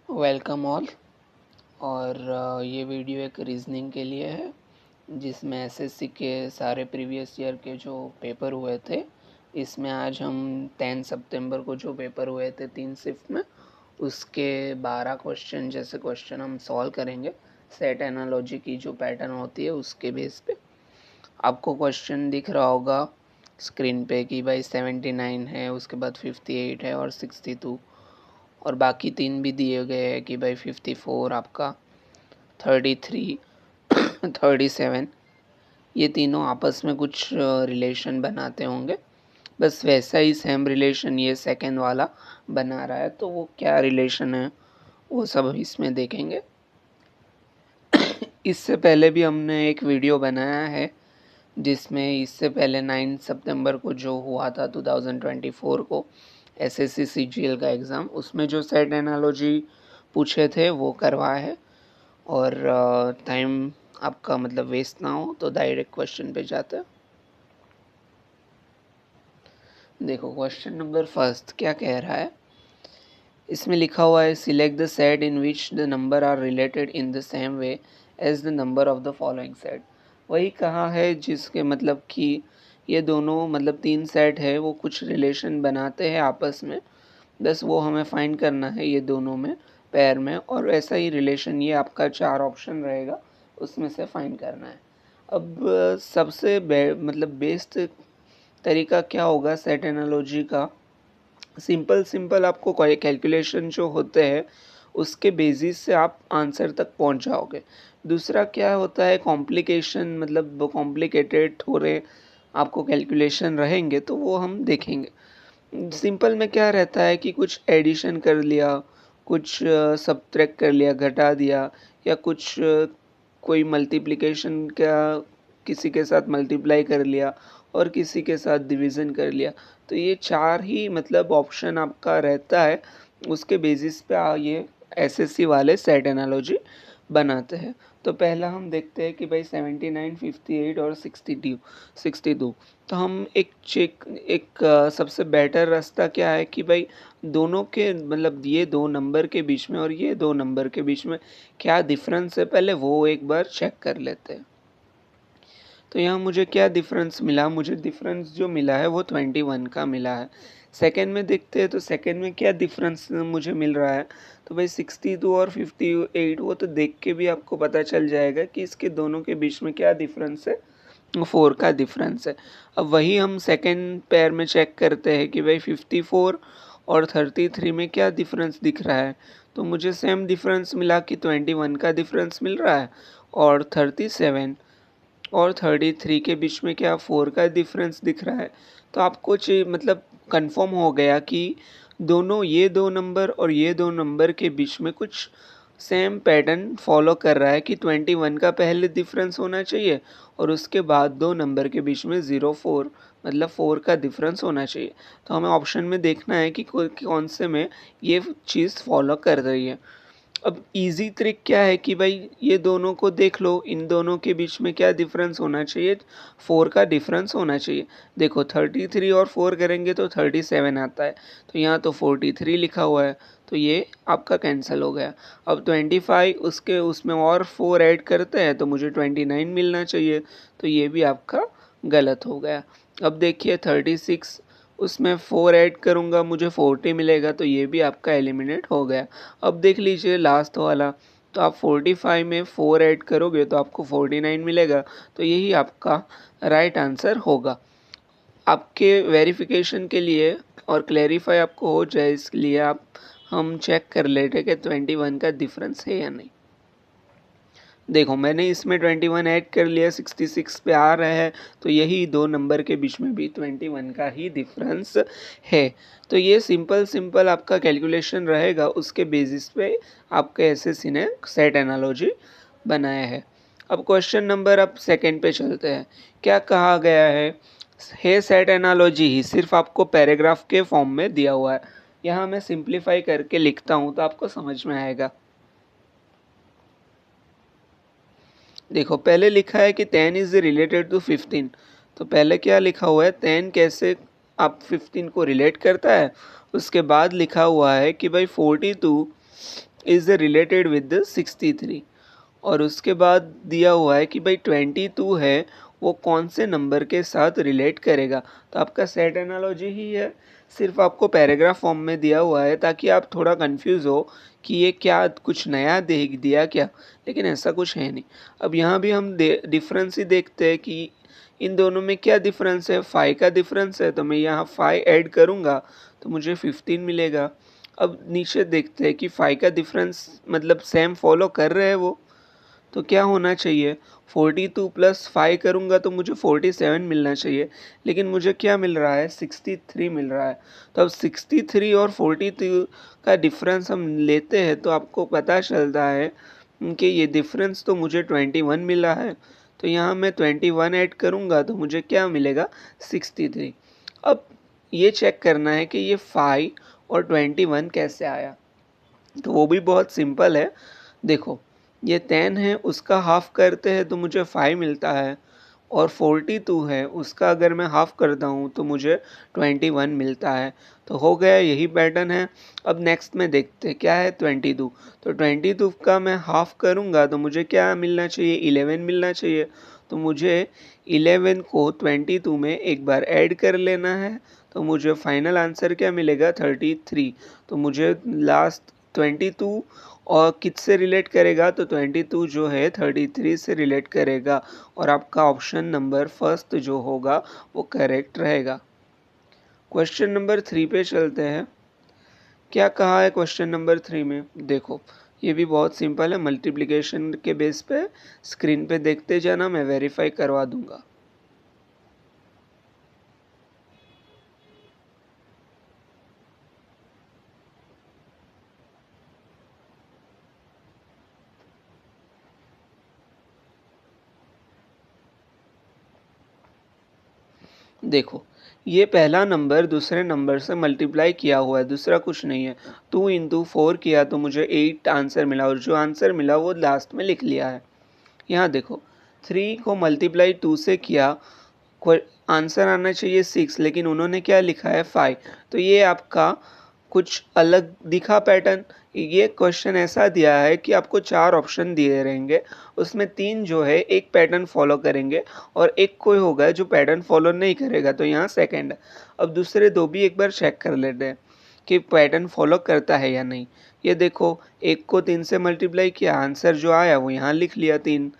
Welcome all. और ये video एक रीजनिंग के लिए है जिसमें एसएससी के सारे प्रीवियस ईयर के जो पेपर हुए थे, इसमें आज हम 10 सितंबर को जो पेपर हुए थे 3 शिफ्ट में, उसके 12 क्वेश्चन जैसे क्वेश्चन हम सॉल्व करेंगे। सेट एनालॉजी की जो पैटर्न होती है उसके बेस पे आपको क्वेश्चन दिख रहा होगा स्क्रीन पे कि भाई 79 है, उसके बाद 58 है और 62, और बाकी 3 भी दिए गए हैं कि भाई 54 आपका, 33 37, ये तीनों आपस में कुछ रिलेशन बनाते होंगे। बस वैसा ही सेम रिलेशन ये सेकंड वाला बना रहा है, तो वो क्या रिलेशन है वो सब इसमें देखेंगे। इससे पहले भी हमने एक वीडियो बनाया है जिसमें इससे पहले 9 सितंबर को जो हुआ था 2024 को एसएससी सीजीएल का एग्ज़ाम, उसमें जो सेट एनालॉजी पूछे थे वो करवाया है। और टाइम आपका मतलब वेस्ट ना हो तो डायरेक्ट क्वेश्चन पे जाते हैं। देखो क्वेश्चन नंबर फर्स्ट क्या कह रहा है, इसमें लिखा हुआ है select the set in which the number are related in the same way as the number of the following set. वही कहा है जिसके मतलब कि ये दोनों मतलब 3 सेट है वो कुछ रिलेशन बनाते हैं आपस में, बस वो हमें फाइंड करना है ये दोनों में पेयर में, और ऐसा ही रिलेशन ये आपका 4 ऑप्शन रहेगा उसमें से फाइंड करना है। अब सबसे मतलब बेस्ट तरीका क्या होगा सेट एनालॉजी का, सिंपल आपको कैलकुलेशन जो होते हैं उसके बेसिस से आप आंसर तक पहुंच जाओगे। दूसरा क्या होता है कॉम्प्लिकेशन, मतलब कॉम्प्लिकेटेड थोड़े आपको कैलकुलेशन रहेंगे तो वो हम देखेंगे। सिंपल में क्या रहता है कि कुछ एडिशन कर लिया, कुछ सब्ट्रैक्ट कर लिया, घटा दिया, या कुछ कोई मल्टीप्लिकेशन का किसी के साथ मल्टीप्लाई कर लिया और किसी के साथ डिवीज़न कर लिया, तो ये 4 ही मतलब ऑप्शन आपका रहता है, उसके बेसिस पे ये एसएससी वाले सेट एनालॉजी बनाते हैं। तो पहला हम देखते हैं कि भाई 79, 58 और 62। तो हम एक सबसे बेटर रास्ता क्या है कि भाई दोनों के मतलब ये दो नंबर के बीच में और ये दो नंबर के बीच में क्या डिफरेंस है, पहले वो एक बार चेक कर लेते हैं। तो यहाँ मुझे क्या डिफरेंस मिला, मुझे डिफरेंस जो मिला है वो 21 का मिला है। सेकंड में देखते हैं तो सेकंड में क्या डिफरेंस मुझे मिल रहा है, तो भाई 62 और 58 वो तो देख के भी आपको पता चल जाएगा कि इसके दोनों के बीच में क्या डिफरेंस है, 4 का डिफरेंस है। अब वही हम सेकंड पेयर में चेक करते हैं कि भाई 54 और 33 में क्या डिफरेंस दिख रहा है, तो मुझे सेम डिफरेंस मिला कि 21 का डिफरेंस मिल रहा है, और 37 और 33 के बीच में क्या 4 का डिफरेंस दिख रहा है। तो आपको मतलब कंफर्म हो गया कि दोनों ये दो नंबर और ये दो नंबर के बीच में कुछ सेम पैटर्न फॉलो कर रहा है कि 21 का पहले डिफरेंस होना चाहिए और उसके बाद दो नंबर के बीच में 04 मतलब 4 का डिफरेंस होना चाहिए। तो हमें ऑप्शन में देखना है कि कौन से में ये चीज़ फॉलो कर रही है। अब इजी ट्रिक क्या है कि भाई ये दोनों को देख लो, इन दोनों के बीच में क्या डिफरेंस होना चाहिए, 4 का डिफरेंस होना चाहिए। देखो 33 और 4 करेंगे तो 37 आता है, तो यहाँ तो 43 लिखा हुआ है, तो ये आपका कैंसिल हो गया। अब 25 उसके उसमें और 4 ऐड करते हैं तो मुझे 29 मिलना चाहिए, तो ये भी आपका गलत हो गया। अब देखिए 36 उसमें 4 ऐड करूँगा मुझे 40 मिलेगा, तो ये भी आपका एलिमिनेट हो गया। अब देख लीजिए लास्ट वाला, तो आप 45 में 4 ऐड करोगे तो आपको 49 मिलेगा, तो यही आपका राइट आंसर होगा। आपके वेरिफिकेशन के लिए और क्लैरिफाई आपको हो जाए इसलिए आप हम चेक कर लेते कि 21 का डिफरेंस है या नहीं। देखो मैंने इसमें 21 ऐड कर लिया, 66 पे आ रहा है, तो यही दो नंबर के बीच में भी 21 का ही डिफरेंस है। तो ये सिंपल आपका कैलकुलेशन रहेगा, उसके बेसिस पे आपके एसएससी ने सेट एनालॉजी बनाया है। अब क्वेश्चन नंबर अब सेकंड पे चलते हैं। क्या कहा गया है सेट एनालॉजी ही सिर्फ आपको पैराग्राफ के फॉर्म में दिया हुआ है। यहाँ मैं सिंप्लीफाई करके लिखता हूँ तो आपको समझ में आएगा। देखो पहले लिखा है कि 10 इज रिलेटेड टू 15, तो पहले क्या लिखा हुआ है 10 कैसे आप 15 को रिलेट करता है। उसके बाद लिखा हुआ है कि भाई 42 इज़ रिलेटेड विद द 63। और उसके बाद दिया हुआ है कि भाई 22 है वो कौन से नंबर के साथ रिलेट करेगा। तो आपका सेट एनालॉजी ही है, सिर्फ आपको पैराग्राफ फॉर्म में दिया हुआ है ताकि आप थोड़ा कंफ्यूज हो कि ये क्या कुछ नया देख दिया क्या, लेकिन ऐसा कुछ है नहीं। अब यहाँ भी हम डिफरेंस ही देखते हैं कि इन दोनों में क्या डिफरेंस है, 5 का डिफरेंस है, तो मैं यहाँ 5 ऐड करूँगा तो मुझे 15 मिलेगा। अब नीचे देखते हैं कि 5 का डिफरेंस मतलब सेम फॉलो कर रहे हैं वो, तो क्या होना चाहिए, 42 प्लस 5 करूँगा तो मुझे 47 मिलना चाहिए, लेकिन मुझे क्या मिल रहा है, 63 मिल रहा है। तो अब 63 और 42 का डिफरेंस हम लेते हैं तो आपको पता चलता है कि ये डिफरेंस तो मुझे 21 मिला है। तो यहाँ मैं 21 ऐड करूँगा तो मुझे क्या मिलेगा, 63। अब ये चेक करना है कि ये 5 और 21 कैसे आया, तो वो भी बहुत सिंपल है। देखो ये 10 है उसका हाफ करते हैं तो मुझे 5 मिलता है, और 42 है उसका अगर मैं हाफ करता हूँ तो मुझे 21 मिलता है। तो हो गया, यही पैटर्न है। अब नेक्स्ट में देखते हैं क्या है, 22। तो 22 का मैं हाफ करूँगा तो मुझे क्या मिलना चाहिए, 11 मिलना चाहिए। तो मुझे 11 को 22 में एक बार ऐड कर लेना है, तो मुझे फाइनल आंसर क्या मिलेगा, 33। तो मुझे लास्ट 22 और किससे रिलेट करेगा, तो 22 जो है 33 से रिलेट करेगा, और आपका ऑप्शन नंबर फर्स्ट जो होगा वो करेक्ट रहेगा। क्वेश्चन नंबर 3 पे चलते हैं। क्या कहा है क्वेश्चन नंबर 3 में, देखो ये भी बहुत सिंपल है, मल्टीप्लिकेशन के बेस पे स्क्रीन पे देखते जाना, मैं वेरीफाई करवा दूंगा। देखो ये पहला नंबर दूसरे नंबर से मल्टीप्लाई किया हुआ है, दूसरा कुछ नहीं है। 2 इंटू 4 किया तो मुझे 8 आंसर मिला, और जो आंसर मिला वो लास्ट में लिख लिया है। यहाँ देखो 3 को मल्टीप्लाई 2 से किया, आंसर आना चाहिए 6, लेकिन उन्होंने क्या लिखा है 5। तो ये आपका कुछ अलग दिखा पैटर्न। ये क्वेश्चन ऐसा दिया है कि आपको 4 ऑप्शन दिए रहेंगे, उसमें 3 जो है एक पैटर्न फॉलो करेंगे और एक कोई होगा जो पैटर्न फॉलो नहीं करेगा, तो यहाँ सेकंड है। अब दूसरे दो भी एक बार चेक कर लेते हैं कि पैटर्न फॉलो करता है या नहीं। ये देखो एक को 3 से मल्टीप्लाई किया, आंसर जो आया वो यहाँ लिख लिया 3।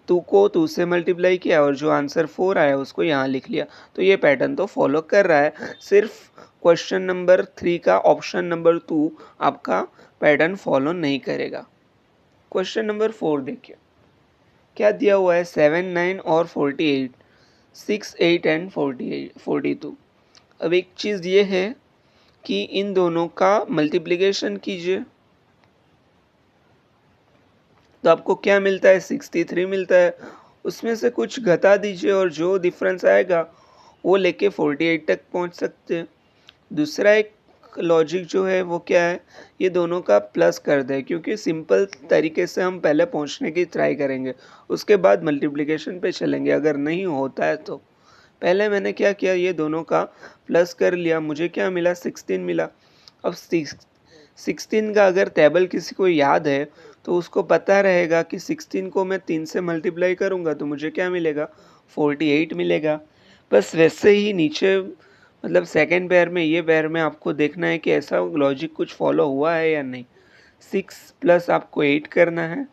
2 को 2 से मल्टीप्लाई किया और जो आंसर 4 आया उसको यहाँ लिख लिया। तो ये पैटर्न तो फॉलो कर रहा है, सिर्फ क्वेश्चन नंबर 3 का ऑप्शन नंबर 2 आपका पैटर्न फॉलो नहीं करेगा। क्वेश्चन नंबर 4 देखिए क्या दिया हुआ है, 7, 9 और 48, 6, 8 एंड 48, 42। अब एक चीज़ ये है कि इन दोनों का मल्टीप्लिकेशन कीजिए तो आपको क्या मिलता है, 63 मिलता है। उसमें से कुछ घटा दीजिए और जो डिफरेंस आएगा वो लेके 48 तक पहुंच सकते हैं। दूसरा एक लॉजिक जो है वो क्या है, ये दोनों का प्लस कर दें, क्योंकि सिंपल तरीके से हम पहले पहुंचने की ट्राई करेंगे, उसके बाद मल्टीप्लिकेशन पे चलेंगे। अगर नहीं होता है तो पहले मैंने क्या किया, ये दोनों का प्लस कर लिया, मुझे क्या मिला, 16 मिला। अब 16 का अगर टेबल किसी को याद है तो उसको पता रहेगा कि 16 को मैं 3 से मल्टीप्लाई करूँगा तो मुझे क्या मिलेगा, 48 मिलेगा। बस वैसे ही नीचे मतलब सेकंड पेयर में, ये पेयर में आपको देखना है कि ऐसा लॉजिक कुछ फॉलो हुआ है या नहीं। 6 प्लस आपको 8 करना है,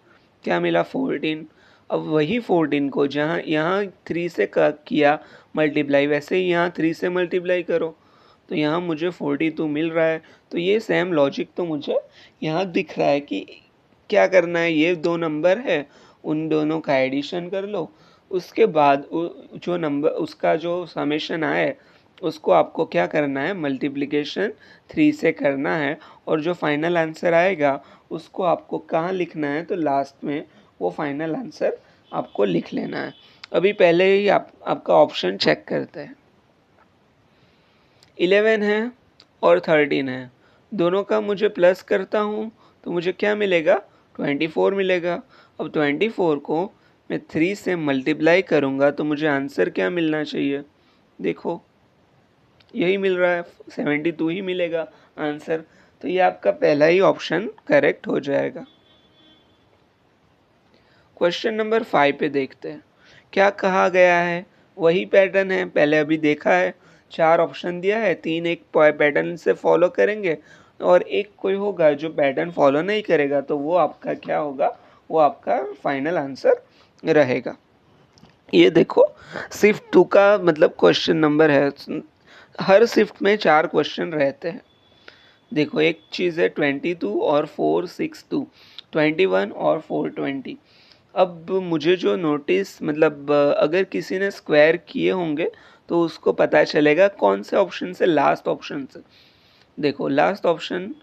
क्या मिला, 14। अब वही 14 को जहाँ यहाँ 3 से किया मल्टीप्लाई, वैसे ही यहाँ 3 से मल्टीप्लाई करो तो यहाँ मुझे 42 मिल रहा है। तो ये सेम लॉजिक तो मुझे यहाँ दिख रहा है कि क्या करना है, ये दो नंबर है उन दोनों का एडिशन कर लो, उसके बाद जो नंबर उसका जो समेशन आए उसको आपको क्या करना है, मल्टीप्लिकेशन 3 से करना है, और जो फाइनल आंसर आएगा उसको आपको कहाँ लिखना है, तो लास्ट में वो फाइनल आंसर आपको लिख लेना है। अभी पहले ही आपका ऑप्शन चेक करते हैं। 11 है और 13 है, दोनों का मुझे प्लस करता हूँ तो मुझे क्या मिलेगा, 24 मिलेगा। अब 24 को मैं 3 से मल्टीप्लाई करूँगा तो मुझे आंसर क्या मिलना चाहिए, देखो यही मिल रहा है, 72 ही मिलेगा आंसर। तो ये आपका पहला ही ऑप्शन करेक्ट हो जाएगा। क्वेश्चन नंबर 5 पे देखते हैं क्या कहा गया है। वही पैटर्न है, पहले अभी देखा है, 4 ऑप्शन दिया है, 3 एक पैटर्न से फॉलो करेंगे और एक कोई होगा जो पैटर्न फॉलो नहीं करेगा, तो वो आपका क्या होगा, वो आपका फाइनल आंसर रहेगा। ये देखो शिफ्ट 2 का मतलब क्वेश्चन नंबर है, हर शिफ्ट में 4 क्वेश्चन रहते हैं। देखो एक चीज़ है 22 और 462, 21 और 420। अब मुझे जो नोटिस मतलब अगर किसी ने स्क्वायर किए होंगे तो उसको पता चलेगा कौन से ऑप्शन से, लास्ट ऑप्शन से। देखो लास्ट ऑप्शन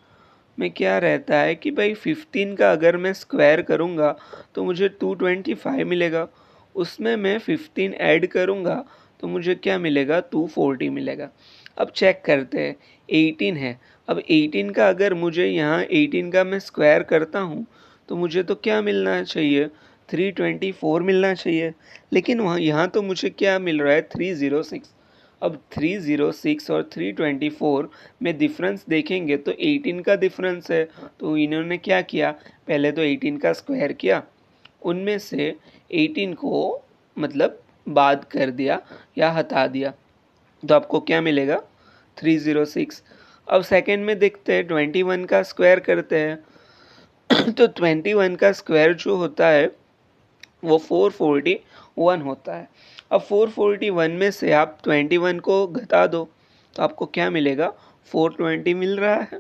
में क्या रहता है कि भाई 15 का अगर मैं स्क्वायर करूँगा तो मुझे 225 मिलेगा, उसमें मैं 15 ऐड करूँगा तो मुझे क्या मिलेगा, 240 मिलेगा। अब चेक करते हैं 18 है, अब 18 का अगर मुझे यहाँ 18 का मैं स्क्वायर करता हूँ तो मुझे तो क्या मिलना चाहिए, 324 मिलना चाहिए, लेकिन वहाँ यहाँ तो मुझे क्या मिल रहा है, 306। अब 306 और 324 में डिफरेंस देखेंगे तो 18 का डिफरेंस है, तो इन्होंने क्या किया, पहले तो 18 का स्क्वायर किया, उनमें से 18 को मतलब बाद कर दिया या हटा दिया, तो आपको क्या मिलेगा, 306। अब सेकंड में देखते हैं 21 का स्क्वायर करते हैं तो 21 का स्क्वायर जो होता है वो 441 होता है। अब 441 में से आप 21 को घटा दो तो आपको क्या मिलेगा, 420 मिल रहा है।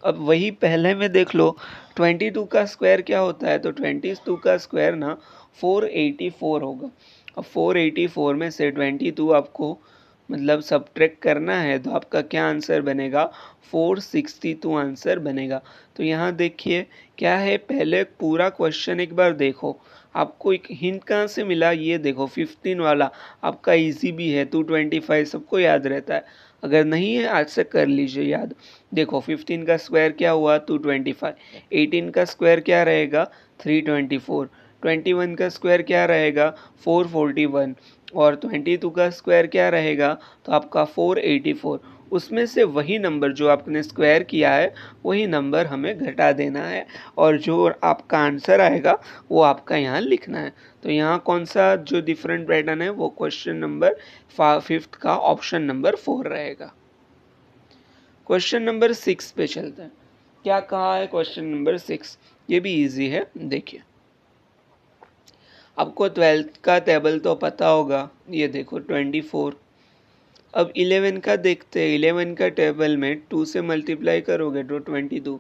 अब वही पहले में देख लो 22 का स्क्वायर क्या होता है, तो 22 का स्क्वायर ना 484 होगा। अब 484 में से 22 आपको मतलब सब्ट्रैक्ट करना है तो आपका क्या आंसर बनेगा, 462 आंसर बनेगा। तो यहाँ देखिए क्या है, पहले पूरा क्वेश्चन एक बार देखो, आपको एक हिंट कहाँ से मिला, ये देखो 15 वाला आपका इजी भी है, 225 सबको याद रहता है, अगर नहीं है आज से कर लीजिए याद। देखो 15 का स्क्वायर क्या हुआ, 225, 18 का स्क्वायर क्या रहेगा, 324, 21 का स्क्वायर क्या रहेगा, 441 और 22 का स्क्वायर क्या रहेगा, तो आपका 484। उसमें से वही नंबर जो आपने स्क्वायर किया है वही नंबर हमें घटा देना है और जो आपका आंसर आएगा वो आपका यहाँ लिखना है। तो यहाँ कौन सा जो डिफरेंट पैटर्न है वो क्वेश्चन नंबर 5th का ऑप्शन नंबर 4 रहेगा। क्वेश्चन नंबर 6 पे चलते हैं, क्या कहा है क्वेश्चन नंबर 6, ये भी इजी है। देखिए आपको 12th का टेबल तो पता होगा, ये देखो 24। अब 11 का देखते हैं, 11 का टेबल में 2 से मल्टीप्लाई करोगे तो 22।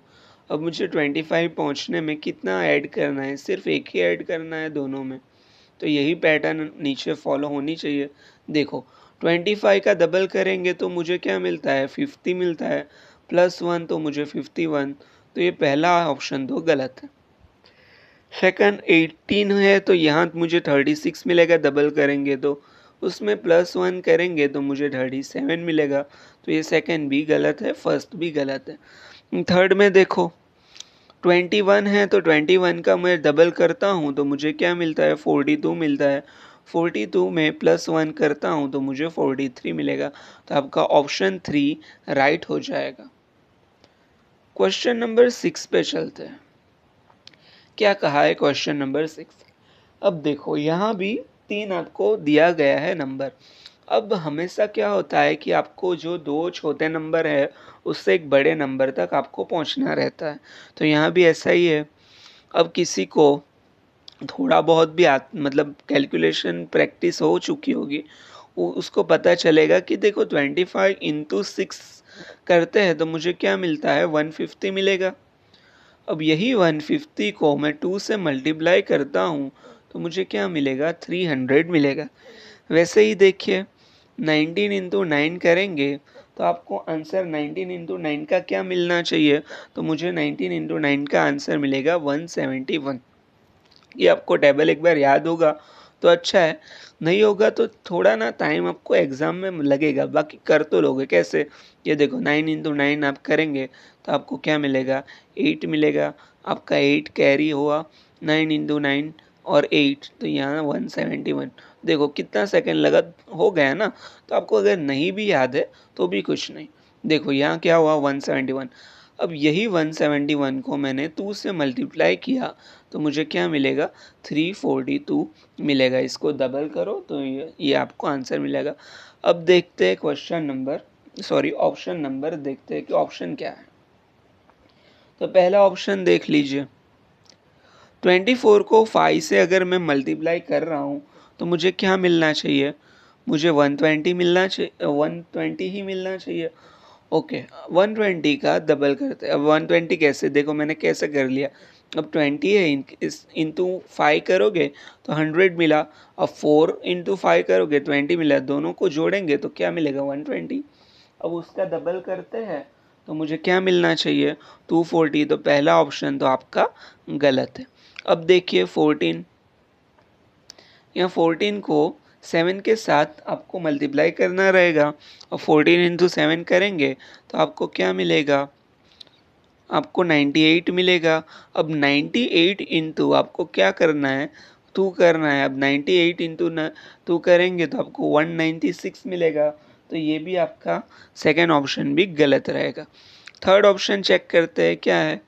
अब मुझे 25 पहुंचने में कितना ऐड करना है, सिर्फ एक ही ऐड करना है दोनों में, तो यही पैटर्न नीचे फॉलो होनी चाहिए। देखो 25 का डबल करेंगे तो मुझे क्या मिलता है, 50 मिलता है, +1 तो मुझे 51, तो ये पहला ऑप्शन तो गलत है। सेकंड 18 है तो यहाँ मुझे 36 मिलेगा, डबल करेंगे तो उसमें +1 करेंगे तो मुझे 37 मिलेगा, तो ये सेकंड भी गलत है, फर्स्ट भी गलत है। थर्ड में देखो 21 है तो 21 का मैं डबल करता हूँ तो मुझे क्या मिलता है, 42 मिलता है, 42 में +1 करता हूँ तो मुझे 43 मिलेगा, तो आपका ऑप्शन 3 राइट हो जाएगा। क्वेश्चन नंबर 6 पे चलते हैं, क्या कहा है क्वेश्चन नंबर 6। अब देखो यहाँ भी 3 आपको दिया गया है नंबर। अब हमेशा क्या होता है कि आपको जो 2 छोटे नंबर है उससे एक बड़े नंबर तक आपको पहुँचना रहता है, तो यहाँ भी ऐसा ही है। अब किसी को थोड़ा बहुत भी मतलब कैलकुलेशन प्रैक्टिस हो चुकी होगी, उसको पता चलेगा कि देखो 25 इंटू 6 करते हैं तो मुझे क्या मिलता है, 150 मिलेगा। अब यही 150 को मैं 2 से मल्टीप्लाई करता हूँ तो मुझे क्या मिलेगा, 300 मिलेगा। वैसे ही देखिए 19 इंटू 9 करेंगे तो आपको आंसर 19 इंटू 9 का क्या मिलना चाहिए, तो मुझे 19 इंटू 9 का आंसर मिलेगा 171। ये आपको टेबल एक बार याद होगा तो अच्छा है, नहीं होगा तो थोड़ा ना टाइम आपको एग्ज़ाम में लगेगा, बाकी कर तो लोगे कैसे। ये देखो 9 इंटू 9 आप करेंगे तो आपको क्या मिलेगा, 8 मिलेगा, आपका 8 कैरी हुआ, 9 इंटू 9 और 8 तो यहाँ 171। देखो कितना सेकंड लगा, हो गया ना। तो आपको अगर नहीं भी याद है तो भी कुछ नहीं, देखो यहाँ क्या हुआ 171। अब यही 171 को मैंने 2 से मल्टीप्लाई किया तो मुझे क्या मिलेगा, 342 मिलेगा। इसको डबल करो तो ये आपको आंसर मिलेगा। अब देखते हैं ऑप्शन नंबर देखते हैं कि ऑप्शन क्या है। तो पहला ऑप्शन देख लीजिए, 24 को 5 से अगर मैं मल्टीप्लाई कर रहा हूँ तो मुझे क्या मिलना चाहिए, मुझे 120 मिलना चाहिए, 120 ही मिलना चाहिए। ओके, 120 का डबल करते हैं। अब 120 कैसे, देखो मैंने कैसे कर लिया। अब 20 है, इस इंटू 5 करोगे तो 100 मिला। अब 4 इंटू 5 करोगे 20 मिला। दोनों को जोड़ेंगे तो क्या मिलेगा, 120। अब उसका डबल करते हैं तो मुझे क्या मिलना चाहिए, 240। तो पहला ऑप्शन तो आपका गलत है। अब देखिए 14, यहाँ 14 को 7 के साथ आपको मल्टीप्लाई करना रहेगा और 14 इंटू 7 करेंगे तो आपको क्या मिलेगा, आपको 98 मिलेगा। अब 98 इंटू आपको क्या करना है, 2 करना है। अब 98 इंटू 2 करेंगे तो आपको 196 मिलेगा। तो ये भी आपका सेकेंड ऑप्शन भी गलत रहेगा। थर्ड ऑप्शन चेक करते हैं क्या है।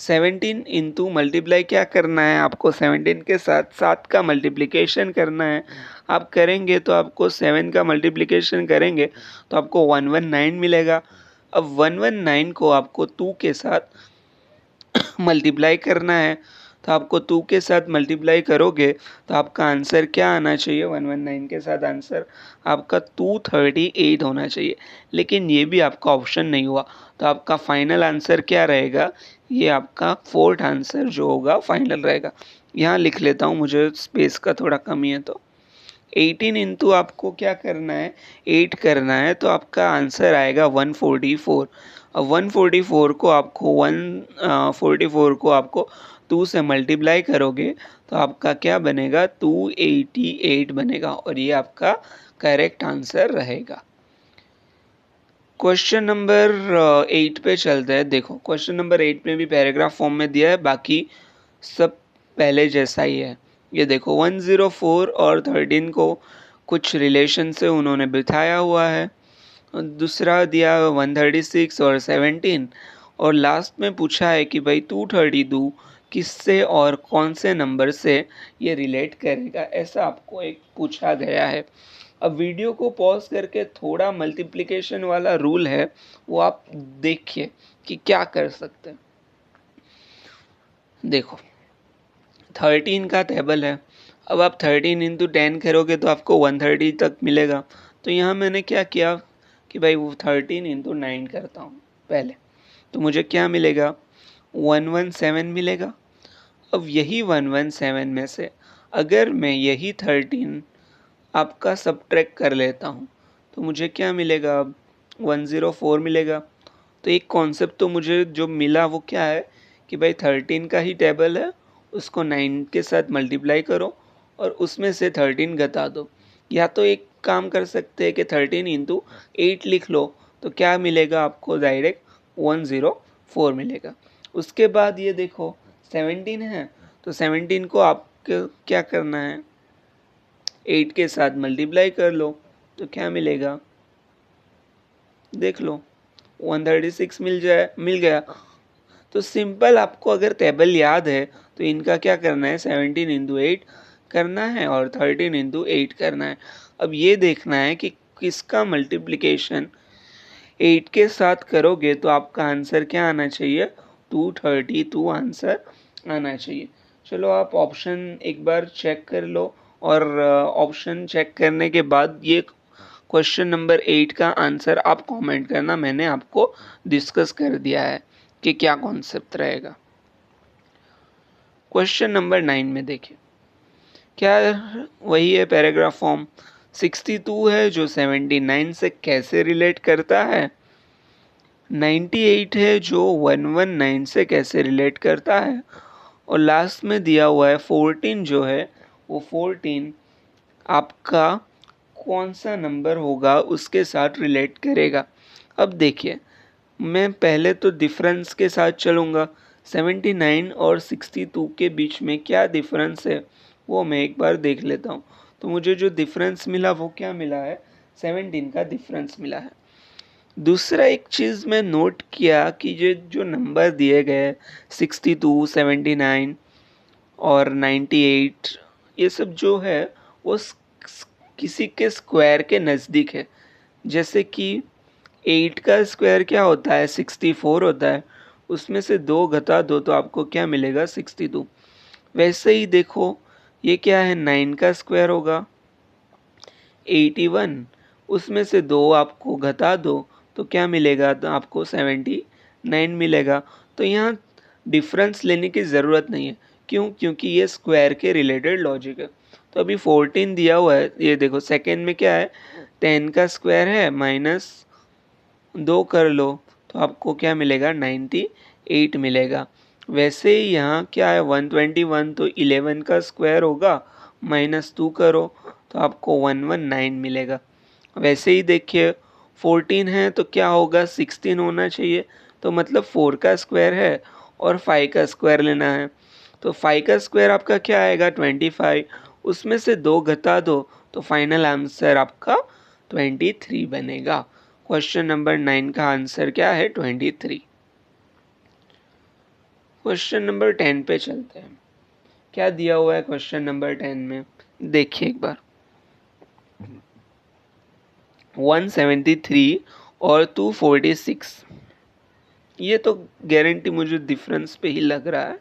17 इंटू मल्टीप्लाई क्या करना है, आपको 17 के साथ 7 का मल्टीप्लिकेशन करना है। आप करेंगे तो आपको 7 का मल्टीप्लिकेशन करेंगे तो आपको 119 मिलेगा। अब 119 को आपको 2 के साथ मल्टीप्लाई करना है तो आपको 2 के साथ मल्टीप्लाई करोगे तो आपका आंसर क्या आना चाहिए, 119 के साथ आंसर आपका 238 होना चाहिए। लेकिन ये भी आपका ऑप्शन नहीं हुआ तो आपका फाइनल आंसर क्या रहेगा, ये आपका फोर्थ आंसर जो होगा फाइनल रहेगा। यहाँ लिख लेता हूँ, मुझे स्पेस का थोड़ा कमी है। तो 18 इंटू आपको क्या करना है, 8 करना है तो आपका आंसर आएगा 144। अब 144 को आपको 144 को आपको 2 से मल्टीप्लाई करोगे तो आपका क्या बनेगा, 288 बनेगा और ये आपका करेक्ट आंसर रहेगा। क्वेश्चन नंबर 8 पे चलते हैं। देखो क्वेश्चन नंबर 8 में भी पैराग्राफ फॉर्म में दिया है, बाकी सब पहले जैसा ही है। ये देखो 104 और 13 को कुछ रिलेशन से उन्होंने बिठाया हुआ है। दूसरा दिया 136 और 17 और लास्ट में पूछा है कि भाई 232 किससे और कौन से नंबर से ये रिलेट करेगा, ऐसा आपको एक पूछा गया है। अब वीडियो को पॉज करके थोड़ा मल्टीप्लिकेशन वाला रूल है वो आप देखिए कि क्या कर सकते हैं। देखो 13 का टेबल है। अब आप 13 इंटू 10 करोगे तो आपको 130 तक मिलेगा। तो यहाँ मैंने क्या किया कि भाई वो 13 इंटू 9 करता हूँ पहले, तो मुझे क्या मिलेगा, 117 मिलेगा। अब यही 117 में से अगर मैं यही 13 आपका सब्ट्रैक्ट कर लेता हूँ तो मुझे क्या मिलेगा, अब 104 मिलेगा। तो एक कॉन्सेप्ट तो मुझे जो मिला वो क्या है कि भाई 13 का ही टेबल है, उसको 9 के साथ मल्टीप्लाई करो और उसमें से 13 घटा दो। या तो एक काम कर सकते हैं कि 13 इंटू 8 लिख लो तो क्या मिलेगा आपको, डायरेक्ट 104 मिलेगा। उसके बाद ये देखो 17 है तो 17 को आपको क्या करना है, 8 के साथ मल्टीप्लाई कर लो तो क्या मिलेगा, देख लो 136 मिल गया। तो सिंपल, आपको अगर टेबल याद है तो इनका क्या करना है, 17 इंटू 8 करना है और 13 इंटू 8 करना है। अब ये देखना है कि किसका मल्टीप्लिकेशन 8 के साथ करोगे तो आपका आंसर क्या आना चाहिए, 232 आंसर आना चाहिए। चलो आप ऑप्शन एक बार चेक कर लो और ऑप्शन चेक करने के बाद ये क्वेश्चन नंबर 8 का आंसर आप कमेंट करना। मैंने आपको डिस्कस कर दिया है कि क्या कॉन्सेप्ट रहेगा। क्वेश्चन नंबर 9 में देखिए क्या, वही है पैराग्राफ फॉर्म। 62 है जो 79 से कैसे रिलेट करता है, 98 है जो 119 से कैसे रिलेट करता है, और लास्ट में दिया हुआ है 14 जो है वो 14 आपका कौन सा नंबर होगा उसके साथ रिलेट करेगा। अब देखिए मैं पहले तो डिफरेंस के साथ चलूँगा। 79 और 62 के बीच में क्या डिफरेंस है वो मैं एक बार देख लेता हूँ। तो मुझे जो डिफरेंस मिला वो क्या मिला है, 17 का डिफरेंस मिला है। दूसरा एक चीज़ मैं नोट किया कि ये जो नंबर दिए गए 62, 79 और 98, ये सब जो है वो किसी के स्क्वायर के नज़दीक है। जैसे कि 8 का स्क्वायर क्या होता है, 64 होता है। उसमें से 2 घटा दो तो आपको क्या मिलेगा, 62। वैसे ही देखो ये क्या है, 9 का स्क्वायर होगा 81। उसमें से 2 आपको घटा दो तो क्या मिलेगा, तो आपको 79 मिलेगा। तो यहाँ डिफरेंस लेने की ज़रूरत नहीं है। क्यों? क्योंकि ये स्क्वायर के रिलेटेड लॉजिक है। तो अभी 14 दिया हुआ है, ये देखो सेकेंड में क्या है, 10 का स्क्वायर है माइनस 2 कर लो तो आपको क्या मिलेगा, 98 मिलेगा। वैसे ही यहाँ क्या है 121, तो 11 का स्क्वायर होगा माइनस 2 करो तो आपको 119 मिलेगा। वैसे ही देखिए 14 है तो क्या होगा, 16 होना चाहिए, तो मतलब 4 का स्क्वायर है और 5 का स्क्वायर लेना है। तो 5 का स्क्वायर आपका क्या आएगा, 25। उसमें से 2 घटा दो तो फाइनल आंसर आपका 23 बनेगा। क्वेश्चन नंबर 9 का आंसर क्या है, 23। क्वेश्चन नंबर 10 पे चलते हैं। क्या दिया हुआ है क्वेश्चन नंबर 10 में, देखिए एक बार। 173 और 246, ये तो गारंटी मुझे डिफरेंस पे ही लग रहा है।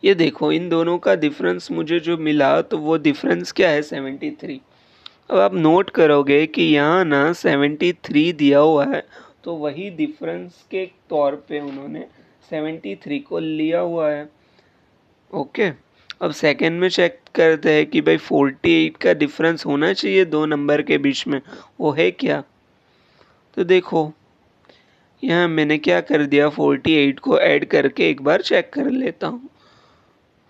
ये देखो इन दोनों का डिफरेंस मुझे जो मिला तो वो डिफरेंस क्या है, 73। अब आप नोट करोगे कि यहाँ ना 73 दिया हुआ है, तो वही डिफरेंस के तौर पे उन्होंने 73 को लिया हुआ है। ओके, अब सेकंड में चेक करते हैं कि भाई 48 का डिफरेंस होना चाहिए दो नंबर के बीच में, वो है क्या। तो देखो यहाँ मैंने क्या कर दिया, 48 को ऐड करके एक बार चेक कर लेता हूँ।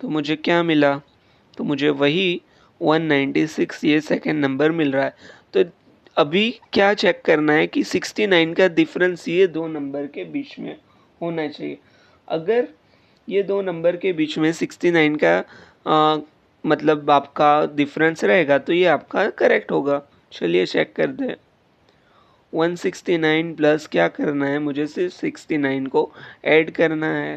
तो मुझे क्या मिला, तो मुझे वही 196 ये सेकंड नंबर मिल रहा है। तो अभी क्या चेक करना है कि 69 का डिफरेंस ये दो नंबर के बीच में होना चाहिए। अगर ये दो नंबर के बीच में 69 का मतलब आपका डिफरेंस रहेगा तो ये आपका करेक्ट होगा। चलिए चेक करते हैं। 169 प्लस क्या करना है, मुझे सिर्फ 69 को ऐड करना है।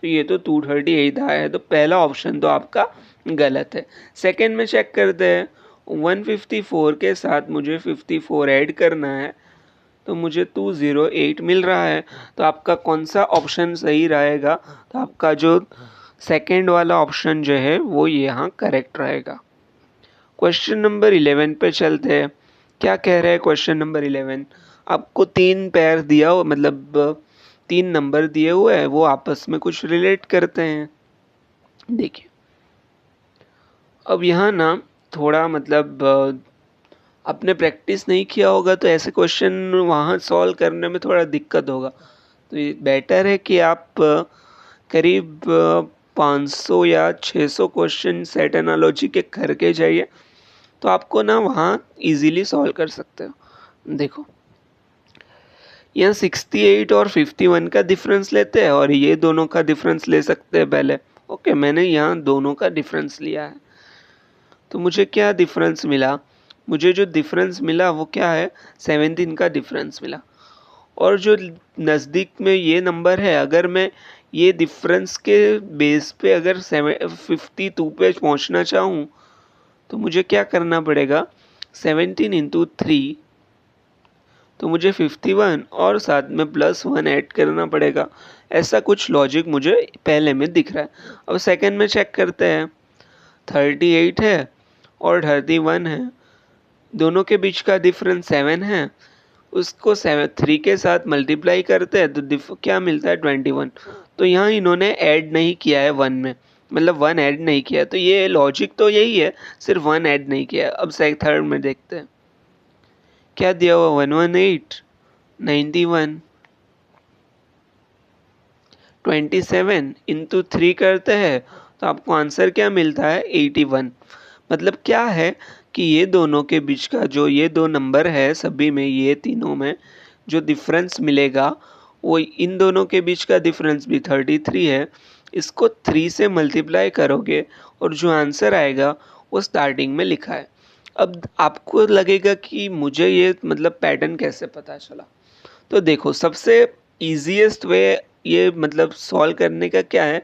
तो ये तो 238 आया है, तो पहला ऑप्शन तो आपका गलत है। सेकंड में चेक करते हैं। 154 के साथ मुझे 54 ऐड करना है, तो मुझे 208 मिल रहा है। तो आपका कौन सा ऑप्शन सही रहेगा, तो आपका जो सेकंड वाला ऑप्शन जो है वो यहाँ करेक्ट रहेगा। क्वेश्चन नंबर 11 पे चलते हैं। क्या कह रहे हैं क्वेश्चन नंबर 11, आपको 3 पेयर दिया हो, मतलब 3 नंबर दिए हुए हैं, वो आपस में कुछ रिलेट करते हैं। देखिए अब यहाँ ना थोड़ा मतलब आपने प्रैक्टिस नहीं किया होगा तो ऐसे क्वेश्चन वहाँ सॉल्व करने में थोड़ा दिक्कत होगा। तो ये बेटर है कि आप करीब 500 या 600 क्वेश्चन सेट एनालॉजी के करके जाइए, तो आपको ना वहाँ इजीली सॉल्व कर सकते हो। देखो यहाँ 68 और 51 का डिफरेंस लेते हैं और ये दोनों का डिफरेंस ले सकते हैं पहले। ओके, मैंने यहाँ दोनों का डिफरेंस लिया है। तो मुझे क्या डिफरेंस मिला, मुझे जो डिफरेंस मिला वो क्या है, 17 का डिफरेंस मिला। और जो नज़दीक में ये नंबर है, अगर मैं ये डिफरेंस के बेस पे अगर 52 पे पहुँचना चाहूँ तो मुझे क्या करना पड़ेगा, 17 इंटू 3, तो मुझे 51 और साथ में +1 ऐड करना पड़ेगा। ऐसा कुछ लॉजिक मुझे पहले में दिख रहा है। अब सेकंड में चेक करते हैं। 38 है और 31 है, दोनों के बीच का डिफरेंस 7 है। उसको 3 के साथ मल्टीप्लाई करते हैं तो क्या मिलता है, 21। तो यहाँ इन्होंने ऐड नहीं किया है 1 में, मतलब 1 ऐड नहीं किया, तो ये लॉजिक तो यही है, सिर्फ 1 ऐड नहीं किया। अब थर्ड में देखते हैं क्या दिया हुआ, 118, 91, 27 इंटू 3 करते हैं तो आपको आंसर क्या मिलता है, 81। मतलब क्या है कि ये दोनों के बीच का जो ये दो नंबर है, सभी में ये तीनों में जो डिफरेंस मिलेगा वो इन दोनों के बीच का डिफरेंस भी 33 है, इसको 3 से मल्टीप्लाई करोगे और जो आंसर आएगा वो स्टार्टिंग में लिखा है। अब आपको लगेगा कि मुझे ये मतलब पैटर्न कैसे पता चला? तो देखो, सबसे ईज़ीएस्ट वे ये मतलब सॉल्व करने का क्या है,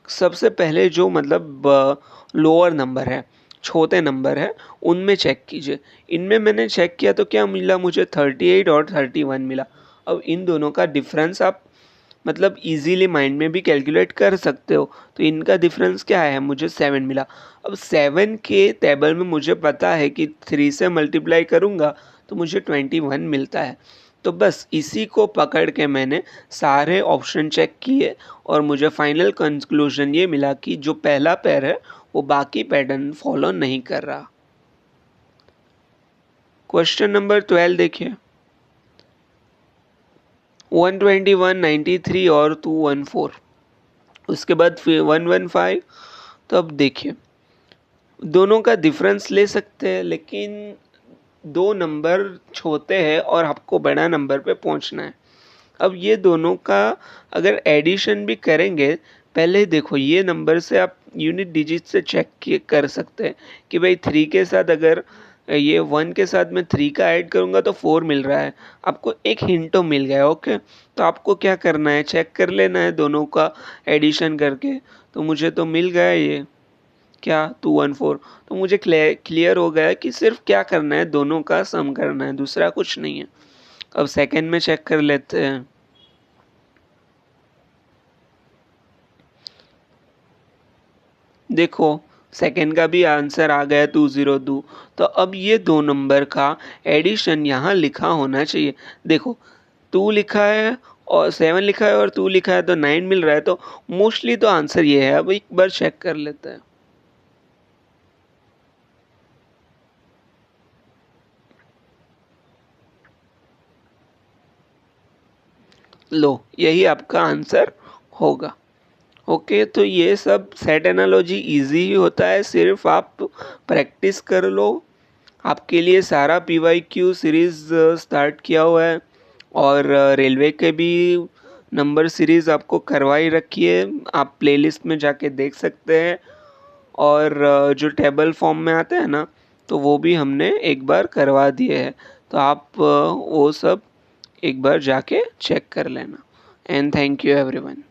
सबसे पहले जो मतलब लोअर नंबर है, छोटे नंबर है, उनमें चेक कीजिए। इनमें मैंने चेक किया तो क्या मिला मुझे, 38 और 31 मिला। अब इन दोनों का डिफरेंस आप मतलब इजीली माइंड में भी कैलकुलेट कर सकते हो। तो इनका डिफरेंस क्या है, मुझे 7 मिला। अब 7 के टेबल में मुझे पता है कि 3 से मल्टीप्लाई करूँगा तो मुझे 21 मिलता है। तो बस इसी को पकड़ के मैंने सारे ऑप्शन चेक किए और मुझे फाइनल कंक्लूजन ये मिला कि जो पहला पेयर है वो बाकी पैटर्न फॉलो नहीं कर रहा। क्वेश्चन नंबर 12 देखिए। 121, 93 और 214, उसके बाद फिर 115। तो अब देखिए, दोनों का डिफरेंस ले सकते हैं, लेकिन दो नंबर छोटे हैं और आपको बड़ा नंबर पे पहुंचना है। अब ये दोनों का अगर एडिशन भी करेंगे, पहले देखो ये नंबर से आप यूनिट डिजिट से चेक कर सकते हैं कि भाई 3 के साथ अगर ये 1 के साथ मैं 3 का ऐड करूँगा तो 4 मिल रहा है। आपको एक हिंट तो मिल गया, ओके। तो आपको क्या करना है, चेक कर लेना है दोनों का एडिशन करके। तो मुझे तो मिल गया ये क्या 214। तो मुझे क्लियर हो गया कि सिर्फ क्या करना है, दोनों का सम करना है, दूसरा कुछ नहीं है। अब सेकंड में चेक कर लेते हैं। देखो, सेकंड का भी आंसर आ गया 202। तो अब ये दो नंबर का एडिशन यहाँ लिखा होना चाहिए। देखो, 2 लिखा है और 7 लिखा है और 2 लिखा है तो 9 मिल रहा है। तो मोस्टली तो आंसर ये है। अब एक बार चेक कर लेते हैं। लो, यही आपका आंसर होगा। ओके, तो ये सब सेट एनालॉजी इजी ही होता है, सिर्फ आप प्रैक्टिस कर लो। आपके लिए सारा PYQ सीरीज़ स्टार्ट किया हुआ है और रेलवे के भी नंबर सीरीज़ आपको करवाई रखी है। आप प्लेलिस्ट में जाके देख सकते हैं। और जो टेबल फॉर्म में आते हैं ना, तो वो भी हमने एक बार करवा दिए हैं। तो आप वो सब एक बार जाके चेक कर लेना। And thank you everyone.